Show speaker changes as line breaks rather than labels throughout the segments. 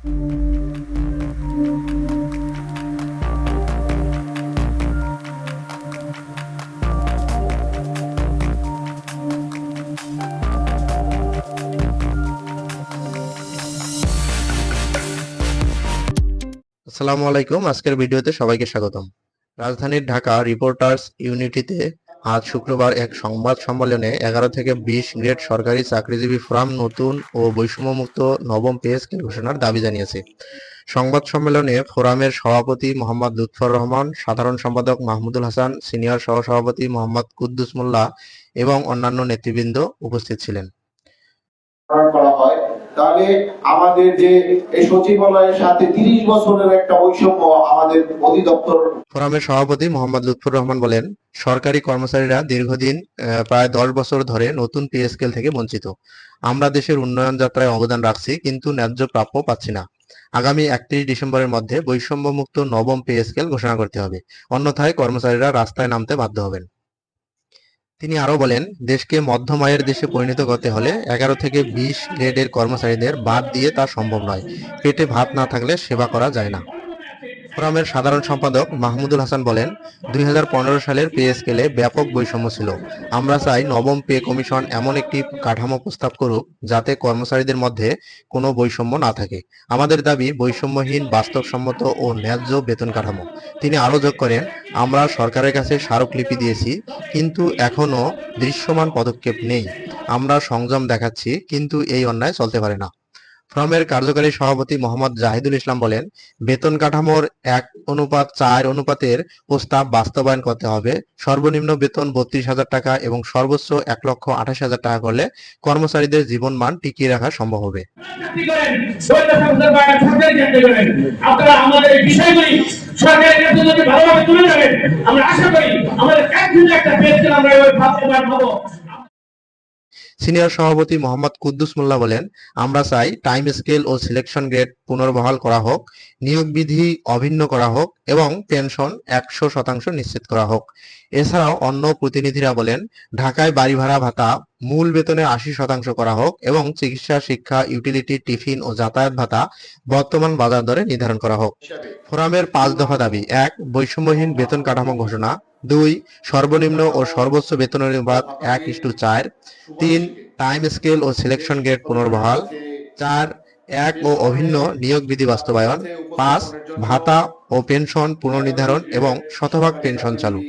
আসসালামু আলাইকুম। আজকের ভিডিওতে সবাইকে স্বাগতম। রাজধানীর ঢাকা রিপোর্টার্স ইউনিটিতে আজ শুক্রবার এক সংবাদ সম্মেলনে 11 থেকে 20 গ্রেড সরকারি চাকরিজীবী ফোরাম নতুন ও বৈষম্যমুক্ত নবম পে স্কেল ঘোষণার দাবি জানিয়েছে। সংবাদ সম্মেলনে ফোরামের সভাপতি মোহাম্মদ লুৎফর রহমান, সাধারণ সম্পাদক মাহমুদুল হাসান, সিনিয়র সহসভাপতি মোহাম্মদ কুদ্দুস মোল্লা এবং অন্যান্য নেতৃবৃন্দ উপস্থিত ছিলেন।
করা হয় তাহলে আমাদের যে এই সচিবালয়ের সাথে 30 বছরের একটা বৈষম্য আমাদের অধিদপ্তর।
ফোরামের সভাপতি মোহাম্মদ লুৎফর রহমান বলেন, সরকারি কর্মচারীরা দীর্ঘদিন প্রায় 10 বছর ধরে নতুন পে স্কেল থেকে বঞ্চিত। আমরা দেশের উন্নয়ন যাত্রায় অবদান রাখছি, কিন্তু ন্যায্য প্রাপ্য পাচ্ছি না। আগামী 31 ডিসেম্বরের মধ্যে বৈষম্যমুক্ত নবম পে স্কেল ঘোষণা করতে হবে, অন্যথায় কর্মচারীরা রাস্তায় নামতে বাধ্য হবেন। তিনি আরো বলেন, দেশকে মধ্যম আয়ের দেশে পরিণত করতে হলে 11 থেকে 20 গ্রেডের কর্মচারীদের বাদ দিয়ে তা সম্ভব নয়। পেটে ভাত না থাকলে সেবা করা যায় না। ফোরামের সাধারণ সম্পাদক মাহমুদুল হাসান বলেন, 2015 সালের পে স্কেলে ব্যাপক বৈষম্য ছিল। আমরা চাই নবম পে কমিশন এমন একটি কাঠামো প্রস্তাব করুক যাতে কর্মচারীদের মধ্যে কোনো বৈষম্য না থাকে। আমাদের দাবি বৈষম্যহীন, বাস্তবসম্মত ও ন্যায্য বেতন কাঠামো। তিনি আরো যোগ করেন, আমরা সরকারের কাছে স্মারকলিপি দিয়েছি, কিন্তু এখনো দৃশ্যমান পদক্ষেপ নেই। আমরা সংযম দেখাচ্ছি, কিন্তু এই অন্যায় চলতে পারে না। ফোরামের কার্যকারী সভাপতি মোহাম্মদ জাহিদুল ইসলাম বলেন, বেতন কাঠামোর 1:4 প্রস্তাব বাস্তবায়ন করতে হবে। সর্বনিম্ন বেতন 32,000 টাকা এবং সর্বোচ্চ 1,28,000 টাকা করলে কর্মচারীদের জীবনমান টিকিয়ে রাখা সম্ভব হবে।
আপনারা আমাদের বিষয়গুলি সরকারের কাছে যদি ভালোভাবে তুলে যাবেন, আমরা আশা করি আমাদের একদিনে একটা পে স্কেল আমরা পাবো।
সিনিয়র সভাপতি মোহাম্মদ কুদ্দুস মোল্লা বলেন, আমরা চাই টাইম স্কেল ও সিলেকশন গ্রেড পুনর্বহাল করা হোক, নিয়োগ বিধি অভিন্ন করা হোক এবং পেনশন 100% নিশ্চিত করা হোক। এছাড়াও অন্য প্রতিনিধিরা বলেন, ঢাকায় বাড়ি ভাড়া ভাতা মূল বেতনের 80% করা হোক এবং চিকিৎসা, শিক্ষা, ইউটিলিটি, টিফিন ও যাতায়াত ভাতা বর্তমান বাজার দরে নির্ধারণ করা হোক। ফোরামের 5 দফা দাবি: 1. বৈষম্যহীন বেতন কাঠামো ঘোষণা। 2. সর্বনিম্ন ও সর্বোচ্চ বেতন অনুপাত 1:4। 3. টাইম স্কেল ও সিলেকশন গ্রেড পুনর্বহাল। 4. এক ও অভিন্ন নিয়োগ বিধি বাস্তবায়ন। 5. ভাতা ও পেনশন পুনর্নির্ধারণ এবং শতভাগ পেনশন চালু।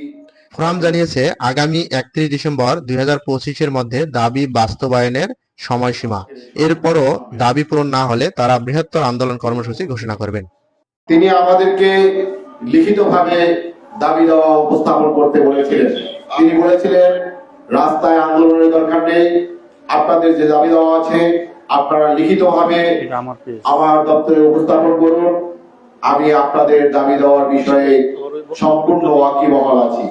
ফোরাম জানিয়েছে, আগামী 31 ডিসেম্বর 2025-এর মধ্যে দাবি বাস্তবায়নের সময়সীমা। এরপরও দাবি পূরণ না হলে তারা বৃহত্তর আন্দোলন কর্মসূচি ঘোষণা করবেন।
তিনি আমাদেরকে লিখিতভাবে দাবি দেওয়া উপস্থাপন করতে বলেছিলেন। তিনি বলেছিলেন, রাস্তায় আন্দোলনের দরকার নেই, আপনাদের যে দাবি দেওয়া আছে আপনারা লিখিতভাবে আমার দপ্তরে উপস্থাপন করুন। আমি আপনাদের দাবি দেওয়ার বিষয়ে সম্পূর্ণ ওয়াকিবহাল আছি।